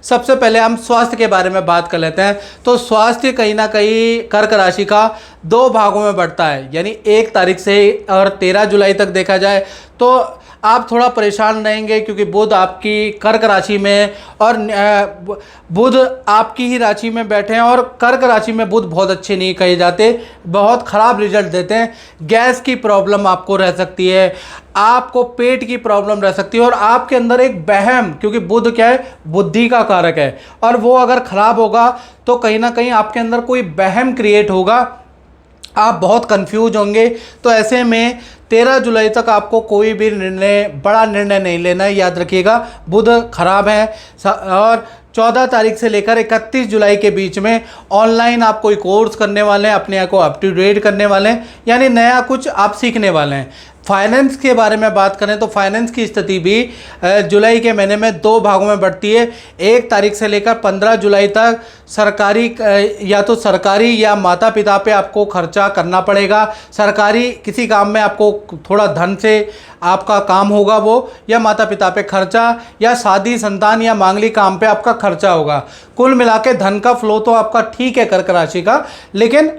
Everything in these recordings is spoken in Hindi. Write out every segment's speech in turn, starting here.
सबसे पहले हम स्वास्थ्य के बारे में बात कर लेते हैं। तो स्वास्थ्य कहीं ना कहीं कर्क राशि का दो भागों में बढ़ता है, यानी 1 तारीख से और 13 जुलाई तक देखा जाए तो आप थोड़ा परेशान रहेंगे, क्योंकि बुध आपकी कर्क राशि में और बुध आपकी ही राशि में बैठे हैं, और कर्क राशि में बुध बहुत अच्छे नहीं कहे जाते, बहुत ख़राब रिजल्ट देते हैं। गैस की प्रॉब्लम आपको रह सकती है, आपको पेट की प्रॉब्लम रह सकती है, और आपके अंदर एक वहम, क्योंकि बुध क्या है, बुद्धि का कारक है, और वो अगर ख़राब होगा तो कहीं ना कहीं आपके अंदर कोई वहम क्रिएट होगा, आप बहुत कंफ्यूज होंगे। तो ऐसे में 13 जुलाई तक आपको कोई भी बड़ा निर्णय नहीं लेना है, याद रखिएगा बुध खराब है। और 14 तारीख से लेकर 31 जुलाई के बीच में ऑनलाइन आप कोई कोर्स करने वाले हैं, अपने आप को अप टू डेट करने वाले हैं, यानी नया कुछ आप सीखने वाले हैं। फाइनेंस के बारे में बात करें तो फाइनेंस की स्थिति भी जुलाई के महीने में 2 भागों में बढ़ती है। 1 तारीख से लेकर 15 जुलाई तक सरकारी या तो सरकारी या माता पिता पे आपको खर्चा करना पड़ेगा। सरकारी किसी काम में आपको थोड़ा धन से आपका काम होगा वो, या माता पिता पे खर्चा, या शादी संतान या मांगलिक काम पे आपका खर्चा होगा। कुल मिला के धन का फ्लो तो आपका ठीक है कर्क राशि का, लेकिन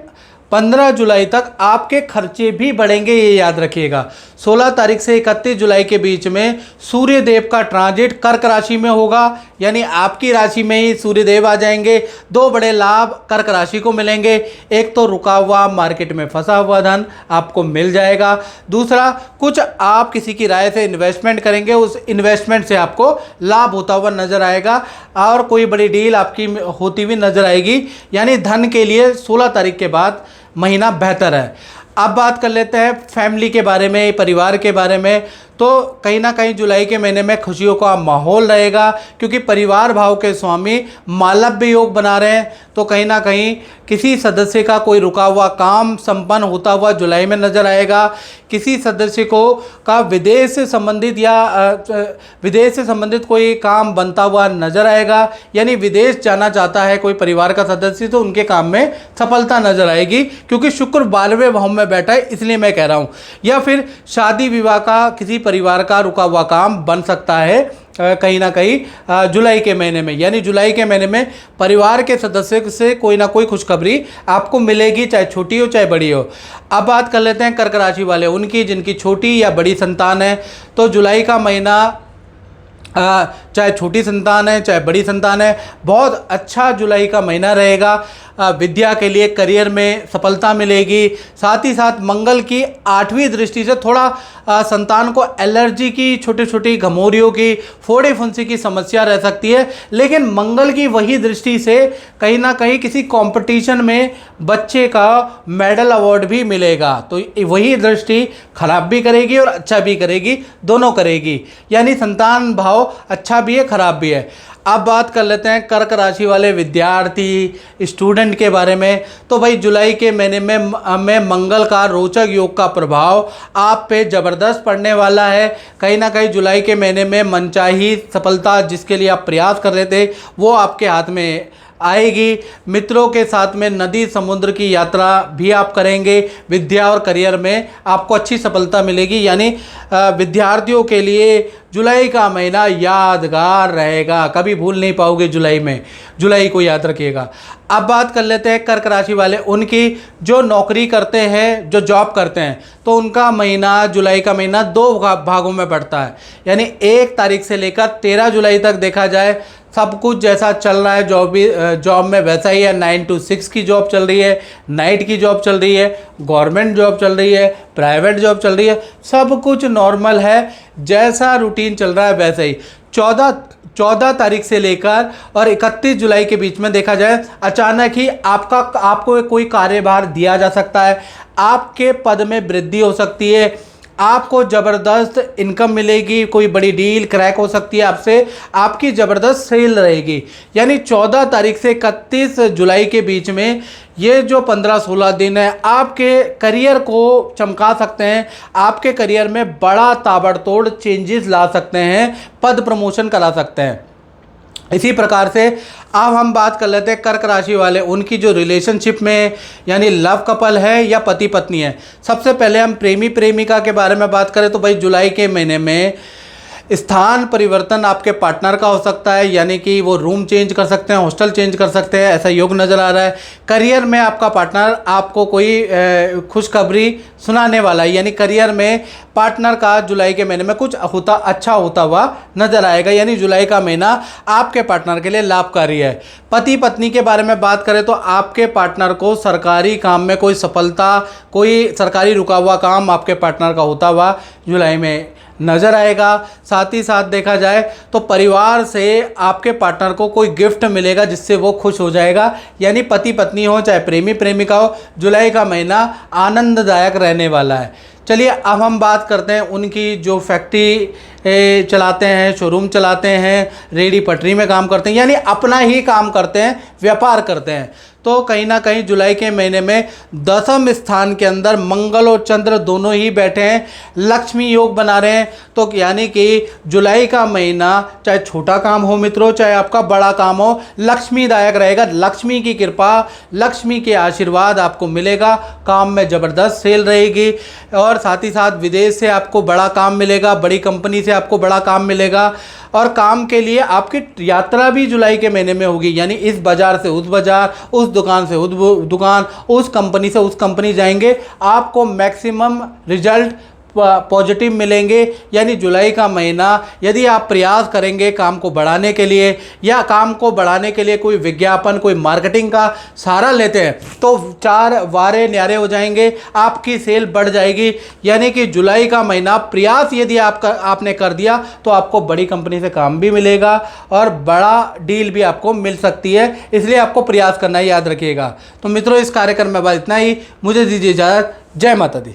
15 जुलाई तक आपके खर्चे भी बढ़ेंगे, ये याद रखिएगा। 16 तारीख से 31 जुलाई के बीच में सूर्य देव का ट्रांजिट कर्क राशि में होगा, यानी आपकी राशि में ही सूर्य देव आ जाएंगे। 2 बड़े लाभ कर्क राशि को मिलेंगे। एक तो रुका हुआ मार्केट में फंसा हुआ धन आपको मिल जाएगा, दूसरा कुछ आप किसी की राय से इन्वेस्टमेंट करेंगे, उस इन्वेस्टमेंट से आपको लाभ होता हुआ नजर आएगा, और कोई बड़ी डील आपकी होती हुई नजर आएगी। यानी धन के लिए 16 तारीख के बाद महीना बेहतर है। अब बात कर लेते हैं फैमिली के बारे में, परिवार के बारे में। तो कहीं ना कहीं जुलाई के महीने में खुशियों का माहौल रहेगा, क्योंकि परिवार भाव के स्वामी मालव्य योग बना रहे हैं। तो कहीं ना कहीं किसी सदस्य का कोई रुका हुआ काम संपन्न होता हुआ जुलाई में नजर आएगा। किसी सदस्य को का विदेश से संबंधित कोई काम बनता हुआ नजर आएगा, यानी विदेश जाना चाहता है कोई परिवार का सदस्य, तो उनके काम में सफलता नजर आएगी, क्योंकि शुक्र 12वें भाव में बैठा है, इसलिए मैं कह रहा हूँ। या फिर शादी विवाह का किसी परिवार का रुका हुआ काम बन सकता है कहीं ना कहीं जुलाई के महीने में, यानी जुलाई के महीने में परिवार के सदस्य से कोई ना कोई खुशखबरी आपको मिलेगी, चाहे छोटी हो चाहे बड़ी हो। अब बात कर लेते हैं कर्क राशि वाले उनकी, जिनकी छोटी या बड़ी संतान है। तो जुलाई का महीना चाहे छोटी संतान है चाहे बड़ी संतान है, बहुत अच्छा जुलाई का महीना रहेगा। विद्या के लिए करियर में सफलता मिलेगी। साथ ही साथ मंगल की 8वीं दृष्टि से थोड़ा संतान को एलर्जी की, छोटी छोटी घमौरियों की, फोड़े फुंसी की समस्या रह सकती है, लेकिन मंगल की वही दृष्टि से कहीं ना कहीं किसी कंपटीशन में बच्चे का मेडल अवार्ड भी मिलेगा। तो वही दृष्टि खराब भी करेगी और अच्छा भी करेगी, दोनों करेगी, यानी संतान भाव अच्छा भी है खराब भी है। अब बात कर लेते हैं कर्क राशि वाले विद्यार्थी स्टूडेंट के बारे में। तो भाई जुलाई के महीने में मंगल का रोचक योग का प्रभाव आप पे ज़बरदस्त पड़ने वाला है। कहीं ना कहीं जुलाई के महीने में मनचाही सफलता जिसके लिए आप प्रयास कर रहे थे वो आपके हाथ में आएगी। मित्रों के साथ में नदी समुद्र की यात्रा भी आप करेंगे। विद्या और करियर में आपको अच्छी सफलता मिलेगी, यानी विद्यार्थियों के लिए जुलाई का महीना यादगार रहेगा, कभी भूल नहीं पाओगे जुलाई में, जुलाई को याद रखिएगा। अब बात कर लेते हैं कर्क राशि वाले उनकी, जो नौकरी करते हैं, जो जॉब करते हैं, तो उनका महीना, जुलाई का महीना 2 भागों में बढ़ता है, यानी 1 तारीख से लेकर 13 जुलाई तक देखा जाए सब कुछ जैसा चल रहा है जॉब में वैसा ही है। 9 to 6 की जॉब चल रही है, नाइट की जॉब चल रही है, गवर्नमेंट जॉब चल रही है, प्राइवेट जॉब चल रही है, सब कुछ नॉर्मल है, जैसा रूटीन चल रहा है वैसे ही। 14 तारीख से लेकर और 31 जुलाई के बीच में देखा जाए अचानक ही आपको कोई कार्यभार दिया जा सकता है, आपके पद में वृद्धि हो सकती है, आपको ज़बरदस्त इनकम मिलेगी, कोई बड़ी डील क्रैक हो सकती है आपसे, आपकी ज़बरदस्त सेल रहेगी। यानी 14 तारीख से 31 जुलाई के बीच में ये जो 15-16 दिन है आपके करियर को चमका सकते हैं, आपके करियर में बड़ा ताबड़तोड़ चेंजेस ला सकते हैं, पद प्रमोशन करा सकते हैं। इसी प्रकार से अब हम बात कर लेते हैं कर्क राशि वाले उनकी, जो रिलेशनशिप में यानी लव कपल है या पति पत्नी है। सबसे पहले हम प्रेमी प्रेमिका के बारे में बात करें तो भाई जुलाई के महीने में स्थान परिवर्तन आपके पार्टनर का हो सकता है, यानी कि वो रूम चेंज कर सकते हैं, हॉस्टल चेंज कर सकते हैं, ऐसा योग नज़र आ रहा है। करियर में आपका पार्टनर आपको कोई खुशखबरी सुनाने वाला है, यानी करियर में पार्टनर का जुलाई के महीने में कुछ अच्छा होता हुआ नजर आएगा, यानी जुलाई का महीना आपके पार्टनर के लिए लाभकारी है। पति पत्नी के बारे में बात करें तो आपके पार्टनर को सरकारी काम में कोई सफलता, कोई सरकारी रुका हुआ काम आपके पार्टनर का होता हुआ जुलाई में नज़र आएगा। साथ ही साथ देखा जाए तो परिवार से आपके पार्टनर को कोई गिफ्ट मिलेगा जिससे वो खुश हो जाएगा, यानी पति पत्नी हो चाहे प्रेमी प्रेमिका हो, जुलाई का महीना आनंददायक रहने वाला है। चलिए अब हम बात करते हैं उनकी जो फैक्ट्री चलाते हैं, शोरूम चलाते हैं, रेडी पटरी में काम करते हैं, यानी अपना ही काम करते हैं, व्यापार करते हैं, तो कहीं ना कहीं जुलाई के महीने में 10वें स्थान के अंदर मंगल और चंद्र दोनों ही बैठे हैं, लक्ष्मी योग बना रहे हैं। तो यानी कि जुलाई का महीना चाहे छोटा काम हो मित्रों, चाहे आपका बड़ा काम हो, लक्ष्मीदायक रहेगा। लक्ष्मी की कृपा, लक्ष्मी के आशीर्वाद आपको मिलेगा। काम में ज़बरदस्त सेल रहेगी और साथ ही साथ विदेश से आपको बड़ा काम मिलेगा, बड़ी कंपनी से आपको बड़ा काम मिलेगा और काम के लिए आपकी यात्रा भी जुलाई के महीने में होगी, यानी इस बाज़ार से उस बाज़ार, उस दुकान से उस दुकान, उस कंपनी से उस कंपनी जाएंगे, आपको मैक्सिमम रिजल्ट पॉजिटिव मिलेंगे। यानी जुलाई का महीना यदि आप प्रयास करेंगे काम को बढ़ाने के लिए या काम को बढ़ाने के लिए कोई विज्ञापन, कोई मार्केटिंग का सहारा लेते हैं तो 4 वारे न्यारे हो जाएंगे, आपकी सेल बढ़ जाएगी। यानी कि जुलाई का महीना प्रयास यदि आपने कर दिया तो आपको बड़ी कंपनी से काम भी मिलेगा और बड़ा डील भी आपको मिल सकती है, इसलिए आपको प्रयास करना याद रखिएगा। तो मित्रों, इस कार्यक्रम में बस इतना ही। मुझे दीजिए इजाज़त। जय माता दी।